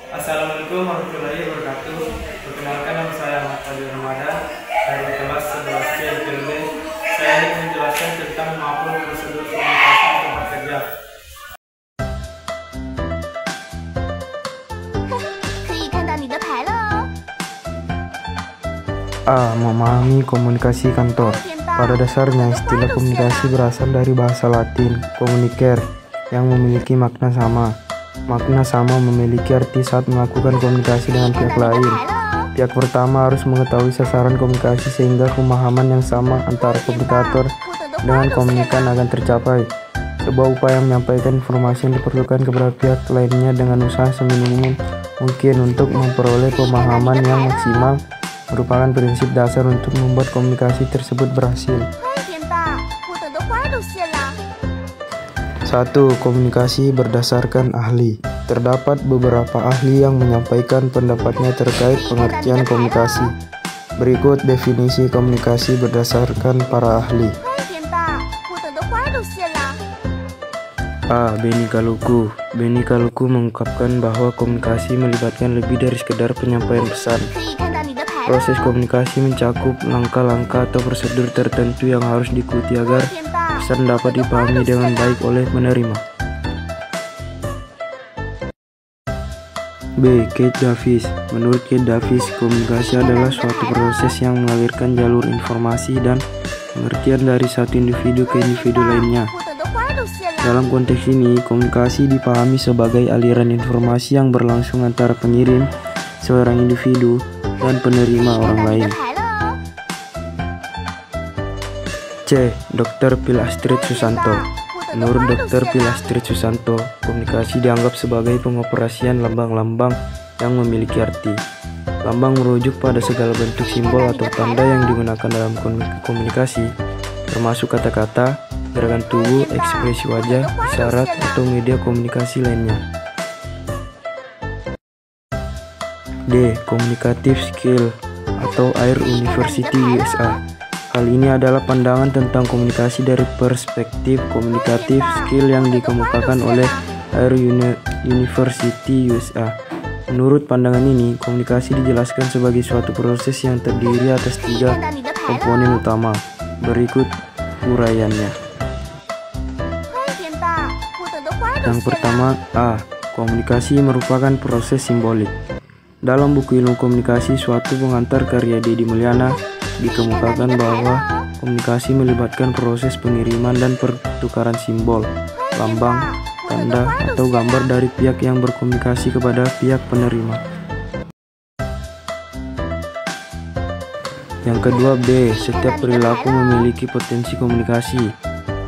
Assalamualaikum warahmatullahi wabarakatuh. Perkenalkan, nama saya Ahmad Fadil Ramadan dari kelas 11C IPB. Saya ingin menjelaskan tentang maupun prosedur komunikasi di tempat kerja. 可以看到你的牌了哦。 A. Memahami komunikasi kantor. Pada dasarnya, istilah komunikasi berasal dari bahasa Latin communicare yang memiliki makna sama. Makna sama memiliki arti saat melakukan komunikasi dengan pihak lain. Pihak pertama harus mengetahui sasaran komunikasi sehingga pemahaman yang sama antara komunikator dengan komunikan akan tercapai. Sebuah upaya menyampaikan informasi yang diperlukan kepada pihak lainnya dengan usaha seminim mungkin untuk memperoleh pemahaman yang maksimal merupakan prinsip dasar untuk membuat komunikasi tersebut berhasil. 天大，我等的花都谢了。 1. Komunikasi berdasarkan ahli. Terdapat beberapa ahli yang menyampaikan pendapatnya terkait pengertian komunikasi. Berikut definisi komunikasi berdasarkan para ahli. 天大，我等的花都谢了。 A. Benny Kaluku. Benny Kaluku mengungkapkan bahwa komunikasi melibatkan lebih dari sekedar penyampaian pesan. 可以看到你的牌了。 Proses komunikasi mencakup langkah-langkah atau prosedur tertentu yang harus diikuti agar 天大， pesan dapat dipahami dengan baik oleh penerima. B. Kate Davis. Menurut Kate Davis, komunikasi adalah suatu proses yang mengalirkan jalur informasi dan pengertian dari satu individu ke individu lainnya. 我等的花都谢了。 Dalam konteks ini, komunikasi dipahami sebagai aliran informasi yang berlangsung antara pengirim, seorang individu, dan penerima orang 你 lain. 的牌了哦。 C. Dr. Pilastrid Susanto. 我等的 Menurut 花都 Dr. 谢了。 Pilastrid Susanto, komunikasi dianggap sebagai pengoperasian lambang-lambang yang memiliki arti. Lambang merujuk pada segala bentuk simbol atau tanda yang digunakan dalam komunikasi, termasuk kata-kata, gerakan tubuh, ekspresi wajah, isyarat, atau media komunikasi lainnya. D. Communicative Skill atau Air University USA. Hal ini adalah pandangan tentang komunikasi dari perspektif communicative skill yang dikemukakan oleh Air University USA. Menurut pandangan ini, komunikasi dijelaskan sebagai suatu proses yang terdiri atas 3 komponen utama. Berikut uraiannya. 天大，我等的花都 Yang 谢了。 pertama, A. Komunikasi merupakan proses simbolik. Dalam buku ilmu komunikasi suatu pengantar karya Deddy Mulyana dikemukakan bahwa komunikasi melibatkan proses pengiriman dan pertukaran simbol, lambang, tanda, atau gambar dari pihak yang berkomunikasi kepada pihak penerima. Yang kedua, B. Setiap perilaku memiliki potensi komunikasi.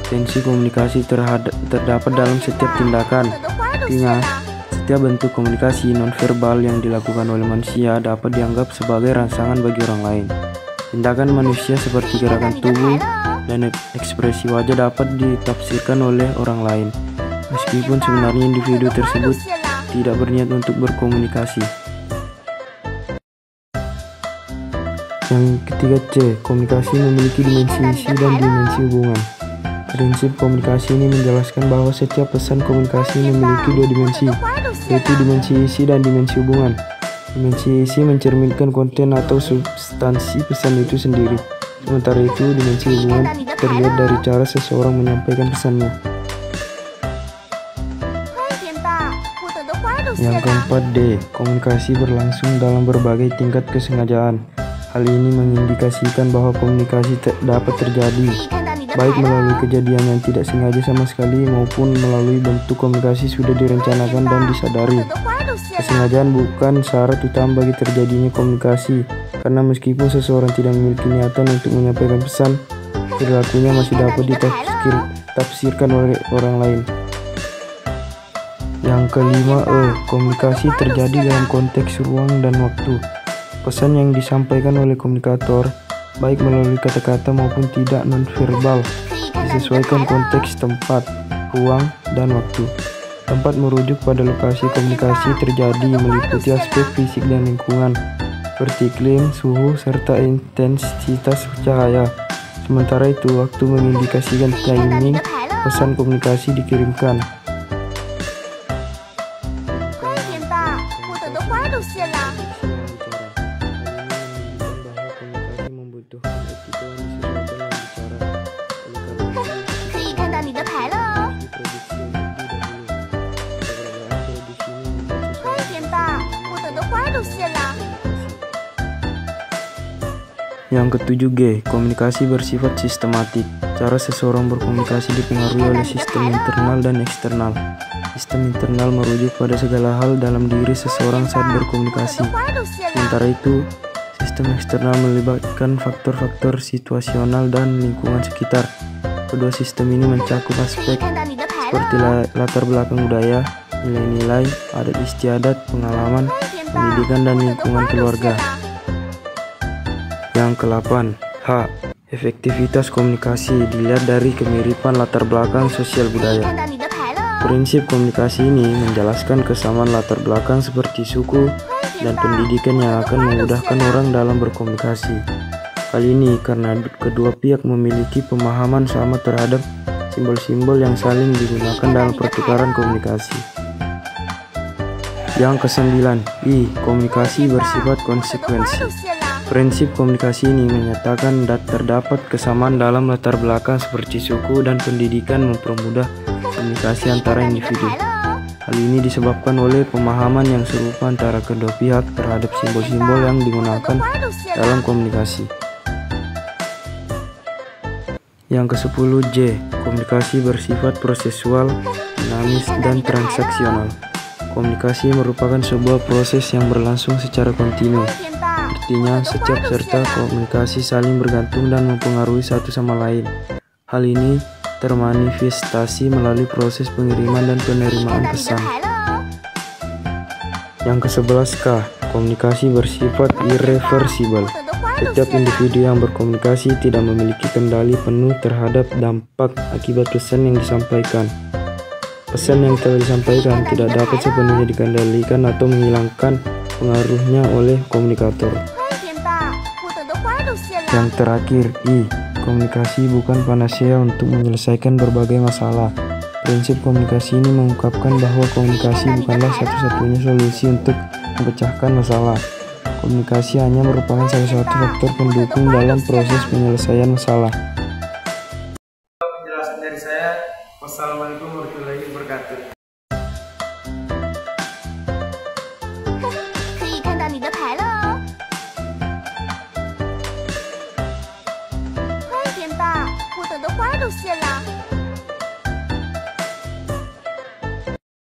Potensi komunikasi terdapat dalam setiap tindakan. 我等的花都谢 Artinya, 了。 setiap bentuk komunikasi nonverbal yang dilakukan oleh manusia dapat dianggap sebagai rangsangan bagi orang lain. Tindakan manusia seperti gerakan tubuh dan ekspresi wajah dapat ditafsirkan oleh orang lain, meskipun sebenarnya individu 花都 tersebut 谢了。 tidak berniat untuk berkomunikasi. Yang ketiga, C. Komunikasi memiliki dimensi isi dan dimensi hubungan. Prinsip komunikasi ini menjelaskan bahwa setiap pesan komunikasi memiliki 2 dimensi, 花都谢 yaitu 了。 dimensi isi dan dimensi hubungan. Dimensi isi mencerminkan konten atau substansi pesan itu sendiri. Sementara itu, dimensi hubungan terlihat dari cara seseorang menyampaikan pesannya. 天大，我等的花都谢 Yang 了。 keempat, D. Komunikasi berlangsung dalam berbagai tingkat kesengajaan. Hal ini mengindikasikan bahwa komunikasi dapat terjadi 可以看到你的牌 baik 了。 melalui kejadian yang tidak sengaja sama sekali maupun melalui bentuk komunikasi sudah direncanakan dan 我 disadari. 等的花都谢了。 Kesengajaan bukan syarat utama bagi terjadinya komunikasi, karena meskipun seseorang tidak memiliki niatan untuk menyampaikan pesan, perilakunya masih dapat ditafsirkan oleh orang lain. Yang kelima, komunikasi terjadi dalam konteks ruang dan waktu. Pesan yang disampaikan oleh komunikator, baik melalui kata-kata maupun tidak nonverbal, disesuaikan konteks tempat, ruang, dan waktu. Tempat merujuk pada lokasi komunikasi terjadi meliputi aspek fisik dan lingkungan, seperti iklim, suhu, serta intensitas cahaya. Sementara itu, waktu mengindikasikan timing pesan komunikasi dikirimkan. 线了。 komunikasi membutuhkan etika dan sesuatu yang bicara. Oleh karena itu, 可以看到你的牌了哦。 diproduksi yang lebih dahulu. Keberadaan produksi ini membuat 快点吧，我等的花都谢了。 Yang ketujuh G, komunikasi bersifat sistematik. Cara seseorang berkomunikasi dipengaruhi oleh sistem internal dan eksternal. Sistem internal merujuk pada segala hal dalam diri seseorang saat berkomunikasi. 花都谢了。 Sementara itu, sistem eksternal melibatkan faktor-faktor situasional dan lingkungan sekitar. Kedua sistem ini mencakup 可以 aspek 看到你的牌 seperti 了哦。 latar belakang budaya, nilai-nilai, adat istiadat, pengalaman, 快点吧， pendidikan, dan 我等的 lingkungan 花都谢 keluarga. 了。 Yang ke-8, H. Efektivitas komunikasi dilihat dari kemiripan latar belakang sosial 可以 budaya. 看到你的牌了哦。 Prinsip komunikasi ini menjelaskan kesamaan latar belakang seperti suku 快 dan 点吧， pendidikan yang akan memudahkan orang dalam berkomunikasi. Hal ini karena kedua pihak memiliki pemahaman sama terhadap simbol-simbol yang saling digunakan dalam pertukaran komunikasi. Yang ke-9, I. Komunikasi bersifat 我等的花 konsekuensi. 都谢了。 Prinsip komunikasi ini menyatakan terdapat kesamaan dalam latar belakang seperti suku dan pendidikan mempermudah komunikasi 可以看 antara 到你的 individu. 牌了哦。 Hal ini disebabkan oleh pemahaman yang serupa antara kedua pihak terhadap simbol-simbol yang 我等的 digunakan 花都谢了。 dalam komunikasi. Yang ke-10 J. Komunikasi bersifat prosesual, dinamis, dan transaksional. Komunikasi merupakan sebuah proses yang berlangsung secara kontinu. 快点吧， Artinya, setiap serta komunikasi saling bergantung dan mempengaruhi satu sama lain. Hal ini termanifestasi melalui proses pengiriman dan 可以 penerimaan 看到你的 pesan. 牌了哦。 Yang ke-11 K. Komunikasi bersifat irreversible. 我等的花都 Setiap 谢了。 individu yang berkomunikasi tidak memiliki kendali penuh terhadap dampak akibat pesan yang disampaikan. Pesan yang telah disampaikan tidak dapat sepenuhnya dikendalikan atau menghilangkan pengaruhnya oleh komunikator. 快点吧，我等的花都谢了。 Yang terakhir, I. Komunikasi bukan panacea untuk menyelesaikan berbagai masalah. Prinsip komunikasi ini mengungkapkan bahwa komunikasi bukanlah satu-satunya solusi untuk memecahkan masalah. Komunikasi hanya merupakan salah satu faktor pendukung dalam proses penyelesaian masalah.